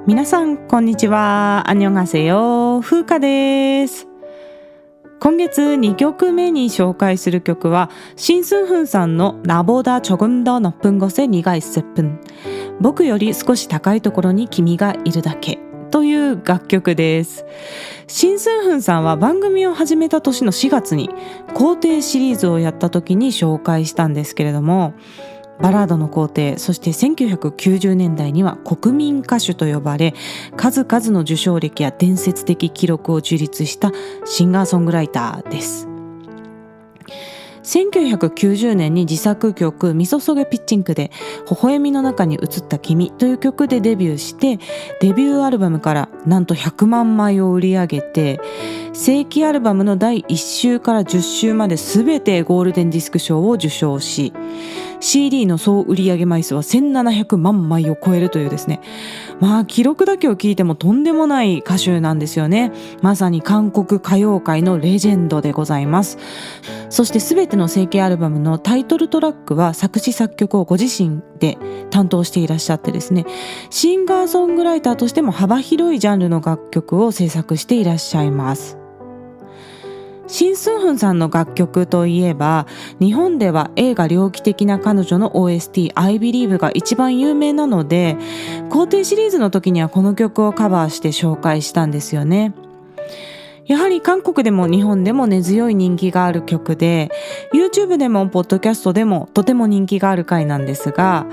皆さんこんにちは。안녕하세요。風花です。今月2曲目に紹介する曲はシン・スンフンさんの나보다 조금 더 높은 곳에 네가 있을 뿐、僕より少し高いところに君がいるだけという楽曲です。シン・スンフンさんは番組を始めた年の4月に皇帝シリーズをやった時に紹介したんですけれども、バラードの皇帝、そして1990年代には国民歌手と呼ばれ、数々の受賞歴や伝説的記録を樹立したシンガーソングライターです。1990年に自作曲ミソソゲピッチンクで微笑みの中に映った君という曲でデビューして、デビューアルバムからなんと100万枚を売り上げて、正規アルバムの第1週から10週まで全てゴールデンディスク賞を受賞し、CD の総売上枚数は1700万枚を超えるというですね、記録だけを聞いてもとんでもない歌手なんですよね。まさに韓国歌謡界のレジェンドでございます。そして全ての正規アルバムのタイトルトラックは作詞作曲をご自身で担当していらっしゃってですね、シンガーソングライターとしても幅広いジャンルの楽曲を制作していらっしゃいます。シン・スンフンさんの楽曲といえば、日本では映画猟奇的な彼女の OST I Believe が一番有名なので、皇帝シリーズの時にはこの曲をカバーして紹介したんですよね。やはり韓国でも日本でも根強い人気がある曲で、 YouTube でもポッドキャストでもとても人気がある回なんですが、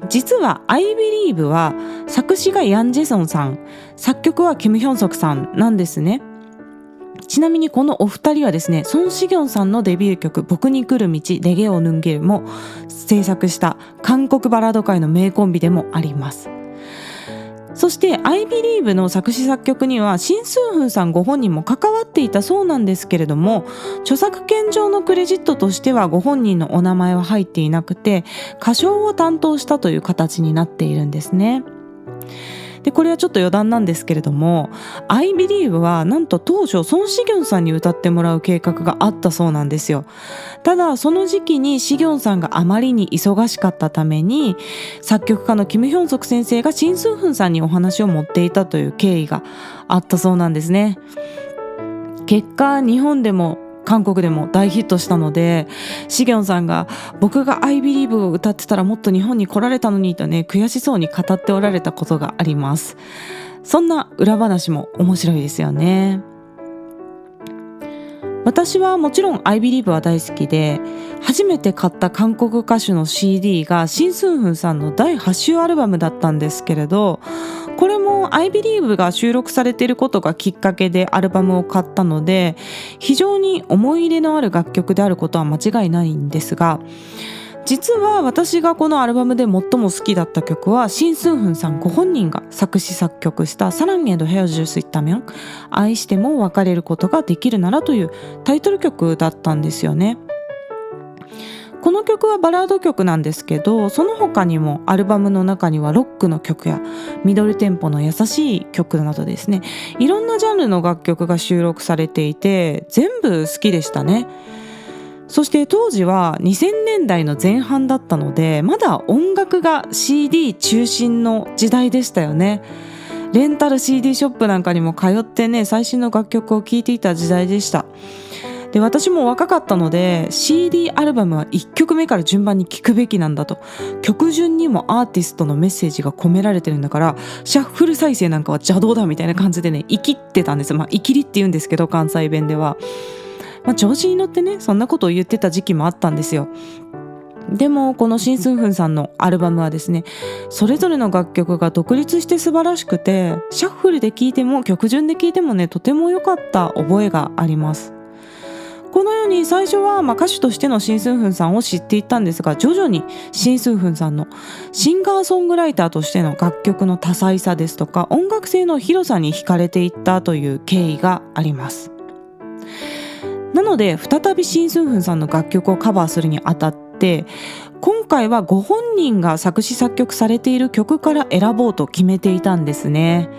実は I Believe は作詞がヤン・ジェソンさん、作曲はキム・ヒョンソクさんなんですね。ちなみにこのお二人はですね、ソン・シギョンさんのデビュー曲僕に来る道レゲオヌンゲルも制作した韓国バラード界の名コンビでもあります。そして I Believe の作詞作曲にはシン・スンフンさんご本人も関わっていたそうなんですけれども、著作権上のクレジットとしてはご本人のお名前は入っていなくて、歌唱を担当したという形になっているんですね。でこれはちょっと余談なんですけれども、 I Believe はなんと当初ソン・シギョンさんに歌ってもらう計画があったそうなんですよ。ただその時期にシギョンさんがあまりに忙しかったために、作曲家のキム・ヒョンソク先生がシン・スンフンさんにお話を持っていたという経緯があったそうなんですね。結果日本でも韓国でも大ヒットしたので、シギョンさんが僕が I Believe を歌ってたらもっと日本に来られたのにとね、悔しそうに語っておられたことがあります。そんな裏話も面白いですよね。私はもちろん I Believe は大好きで、初めて買った韓国歌手の CD がシン・スンフンさんの第8週アルバムだったんですけれど、これも I Believe が収録されていることがきっかけでアルバムを買ったので、非常に思い入れのある楽曲であることは間違いないんですが、実は私がこのアルバムで最も好きだった曲はシン・スンフンさんご本人が作詞作曲したサランエドヘアジュスイタミョン、愛しても別れることができるならというタイトル曲だったんですよね。この曲はバラード曲なんですけど、その他にもアルバムの中にはロックの曲やミドルテンポの優しい曲などですね、いろんなジャンルの楽曲が収録されていて全部好きでしたね。そして当時は2000年代の前半だったので、まだ音楽が CD 中心の時代でしたよね。レンタル CD ショップなんかにも通ってね、最新の楽曲を聴いていた時代でした。で私も若かったので CD アルバムは1曲目から順番に聴くべきなんだと、曲順にもアーティストのメッセージが込められてるんだからシャッフル再生なんかは邪道だみたいな感じでね、生きってたんです。生きりって言うんですけど関西弁では、調子に乗ってね、そんなことを言ってた時期もあったんですよ。でもこのシン・スンフンさんのアルバムはですね、それぞれの楽曲が独立して素晴らしくて、シャッフルで聴いても曲順で聴いてもね、とても良かった覚えがあります。このように最初は歌手としてのシン・スンフンさんを知っていったんですが、徐々にシン・スンフンさんのシンガーソングライターとしての楽曲の多彩さですとか音楽性の広さに惹かれていったという経緯があります。なので再びシン・スンフンさんの楽曲をカバーするにあたって、今回はご本人が作詞作曲されている曲から選ぼうと決めていたんですね。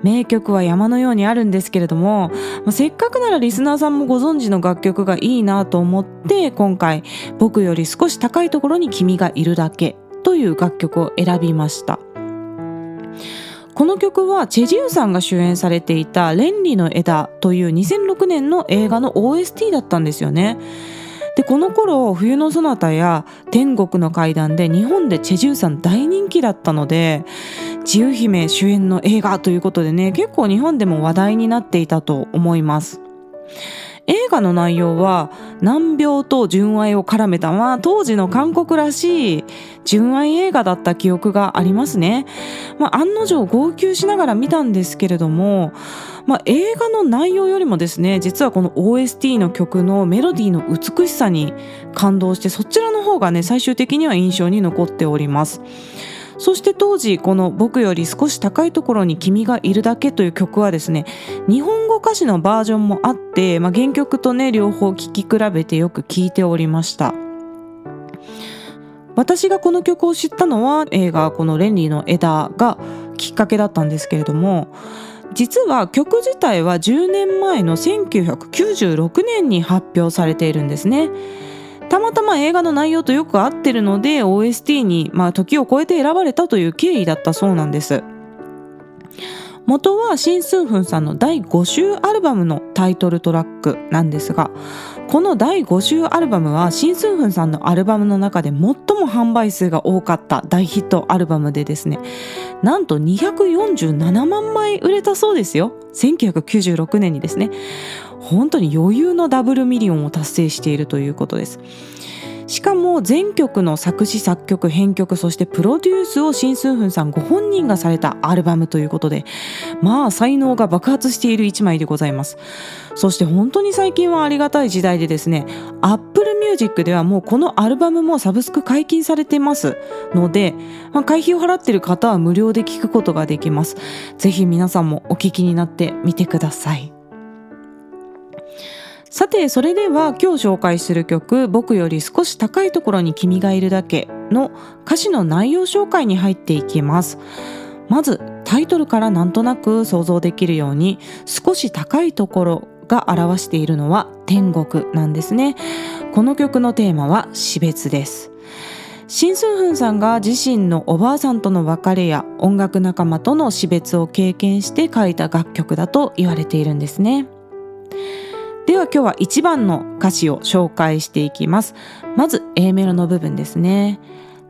名曲は山のようにあるんですけれども、せっかくならリスナーさんもご存知の楽曲がいいなと思って、今回僕より少し高いところに君がいるだけという楽曲を選びました。この曲はチェジウさんが主演されていたレンリの枝という2006年の映画の OST だったんですよね。でこの頃冬のソナタや天国の階段で日本でチェジウさん大人気だったので、千代姫主演の映画ということでね、結構日本でも話題になっていたと思います。映画の内容は難病と純愛を絡めた、当時の韓国らしい純愛映画だった記憶がありますね。案の定号泣しながら見たんですけれども、映画の内容よりもですね、実はこの OST の曲のメロディーの美しさに感動して、そちらの方がね最終的には印象に残っております。そして当時この僕より少し高いところに君がいるだけという曲はですね、日本語歌詞のバージョンもあって、原曲とね両方聴き比べてよく聴いておりました。私がこの曲を知ったのは映画このレンリの枝がきっかけだったんですけれども、実は曲自体は10年前の1996年に発表されているんですね。たまたま映画の内容とよく合ってるので OST に時を超えて選ばれたという経緯だったそうなんです。元はシン・スンフンさんの第5週アルバムのタイトルトラックなんですが、この第5週アルバムはシン・スンフンさんのアルバムの中で最も販売数が多かった大ヒットアルバムでですね、なんと247万枚売れたそうですよ。1996年にですね、本当に余裕のダブルミリオンを達成しているということです。しかも全曲の作詞作曲編曲、そしてプロデュースをシン・スンフンさんご本人がされたアルバムということで、才能が爆発している一枚でございます。そして本当に最近はありがたい時代でですね、Apple Music ではもうこのアルバムもサブスク解禁されてますので、会費を払っている方は無料で聴くことができます。ぜひ皆さんもお聴きになってみてください。さて、それでは今日紹介する曲、僕より少し高いところに君がいるだけの歌詞の内容紹介に入っていきます。まずタイトルからなんとなく想像できるように、少し高いところが表しているのは天国なんですね。この曲のテーマは死別です。シン・スンフンさんが自身のおばあさんとの別れや音楽仲間との死別を経験して書いた楽曲だと言われているんですね。では今日は1番の歌詞を紹介していきます。まず A メロの部分ですね。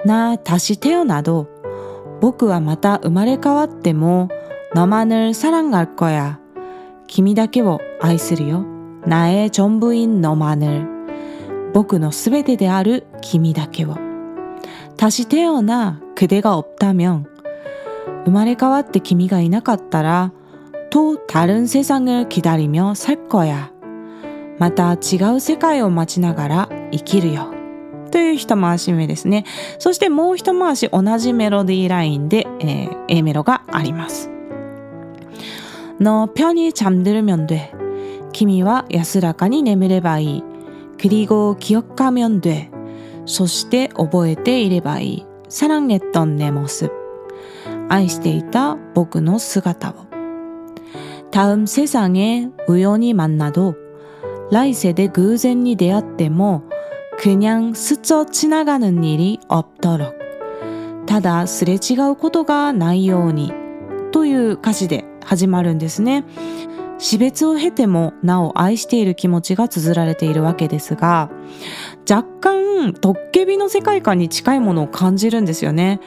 나 다시 태어나도僕はまた生まれ変わっても너만을 사랑할 거야.君だけを愛するよ. 나의 전부인 너만을. 僕のすべてである君だけを. 다시 태어나 그대가 없다면. 生まれ変わって君がいなかったら또 다른 세상을 기다리며 살 거야. また違う世界を待ちながら生きるよという一回し目ですね。そしてもう一回し同じメロディーラインで、A メロがあります。너 편히 잠들면 돼. 君は安らかに眠ればいい。그리고 기억하면 돼. そして覚えていればいい。사랑했던 내 모습. 愛していた僕の姿を。다음 세상에 우연히 만나도来世で偶然に出会っても그냥 스쳐 지나가는 일이 없도록. ただすれ違うことがないようにという歌詞で始まるんですね。死別を経てもなお愛している気持ちが綴られているわけですが、若干トッケビの世界観に近いものを感じるんですよね。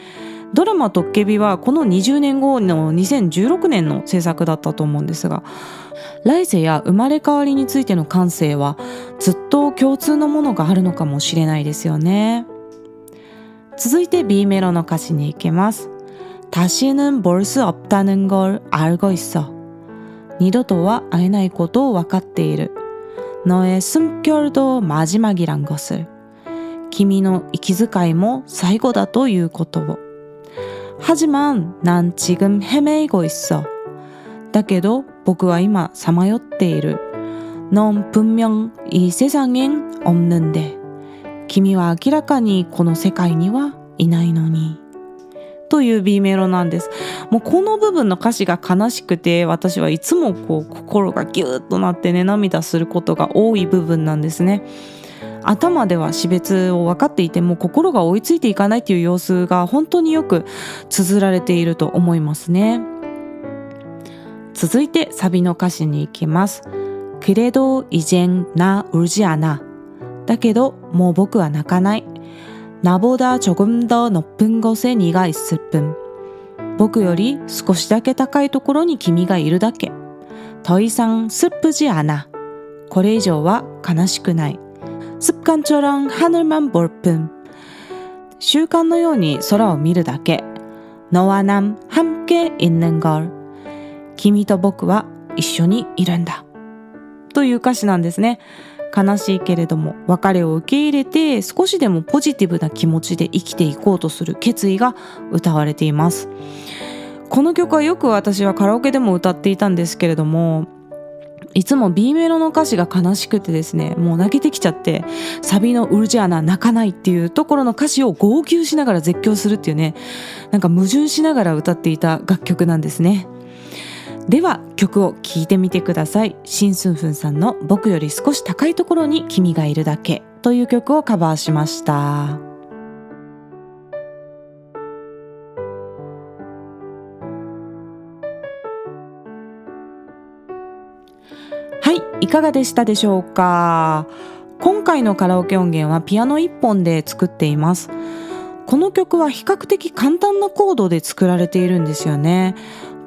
ドラマトッケビはこの20年後の2016年の制作だったと思うんですが、来世や生まれ変わりについての感性はずっと共通のものがあるのかもしれないですよね。続いて B メロの歌詞に行きます。다시는 볼 수 없다는 걸 알고 있어. 二度とは会えないことを分かっている。너의 숨결도 마지막이란 것을. 君の息遣いも最後だということを。하지만 난 지금 헤매이고 있어. だけど僕は今さまよっている。넌 분명 이 세상엔 없는데. 君は明らかにこの世界にはいないのに。という B メロなんです。もうこの部分の歌詞が悲しくて、私はいつも心がギューッとなってね、涙することが多い部分なんですね。頭では死別を分かっていても心が追いついていかないという様子が本当によく綴られていると思いますね。続いてサビの歌詞に行きます。그래도 이젠 나 울지 않아. だけどもう僕は泣かない。나보다 조금 더 높은 곳에 네가 있을 뿐. 僕より少しだけ高いところに君がいるだけ。더 이상 슬프지 않아. これ以上は悲しくない。습관처럼 하늘만 볼 뿐. 習慣のように空を見るだけ。너와 난 함께 있는 걸. 君と僕は一緒にいるんだ。という歌詞なんですね。悲しいけれども別れを受け入れて少しでもポジティブな気持ちで生きていこうとする決意が歌われています。この曲はよく私はカラオケでも歌っていたんですけれども、いつも B メロの歌詞が悲しくてですね、もう泣けてきちゃって、サビのウルジャーナ泣かないっていうところの歌詞を号泣しながら絶叫するっていうね、なんか矛盾しながら歌っていた楽曲なんですね。では曲を聴いてみてください。シンスンフンさんの僕より少し高いところに君がいるだけという曲をカバーしました。はい、いかがでしたでしょうか。今回のカラオケ音源はピアノ1本で作っています。この曲は比較的簡単なコードで作られているんですよね。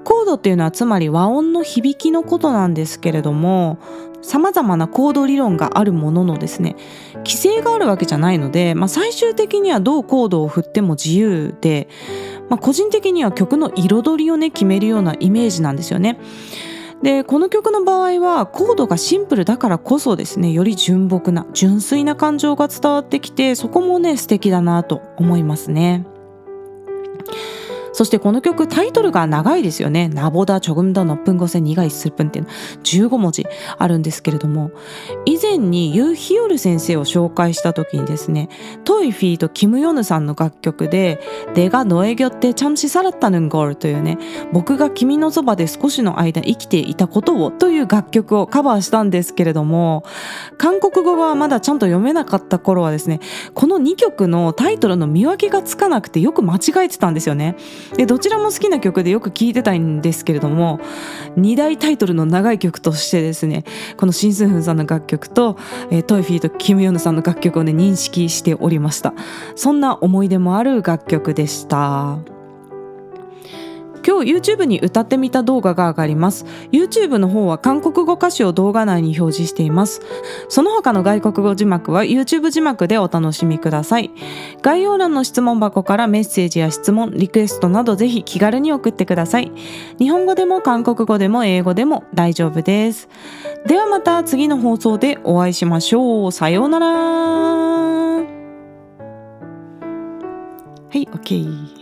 コードっていうのはつまり和音の響きのことなんですけれども、様々なコード理論があるもののですね、規制があるわけじゃないので、最終的にはどうコードを振っても自由で、個人的には曲の彩りをね決めるようなイメージなんですよね。でこの曲の場合はコードがシンプルだからこそですね、より純朴な純粋な感情が伝わってきて、そこもね素敵だなと思いますね。そしてこの曲タイトルが長いですよね。나보다 조금 더 높은 곳에 네가 있을 뿐っていうの15文字あるんですけれども、以前にユー・ヒヨル先生を紹介した時にですね、トイフィーとキム・ヨヌさんの楽曲で내가 너의 곁에 잠시 살았다는 걸というね、僕が君のそばで少しの間生きていたことをという楽曲をカバーしたんですけれども、韓国語がまだちゃんと読めなかった頃はですね、この2曲のタイトルの見分けがつかなくてよく間違えてたんですよね。でどちらも好きな曲でよく聴いてたんですけれども、2大タイトルの長い曲としてですね、このシンスンフンさんの楽曲と、トイフィーとキム・ヨヌさんの楽曲をね認識しておりました。そんな思い出もある楽曲でした。今日 YouTube に歌ってみた動画が上がります。 YouTube の方は韓国語歌詞を動画内に表示しています。その他の外国語字幕は YouTube 字幕でお楽しみください。概要欄の質問箱からメッセージや質問、リクエストなどぜひ気軽に送ってください。日本語でも韓国語でも英語でも大丈夫です。ではまた次の放送でお会いしましょう。さようなら。はい、OK。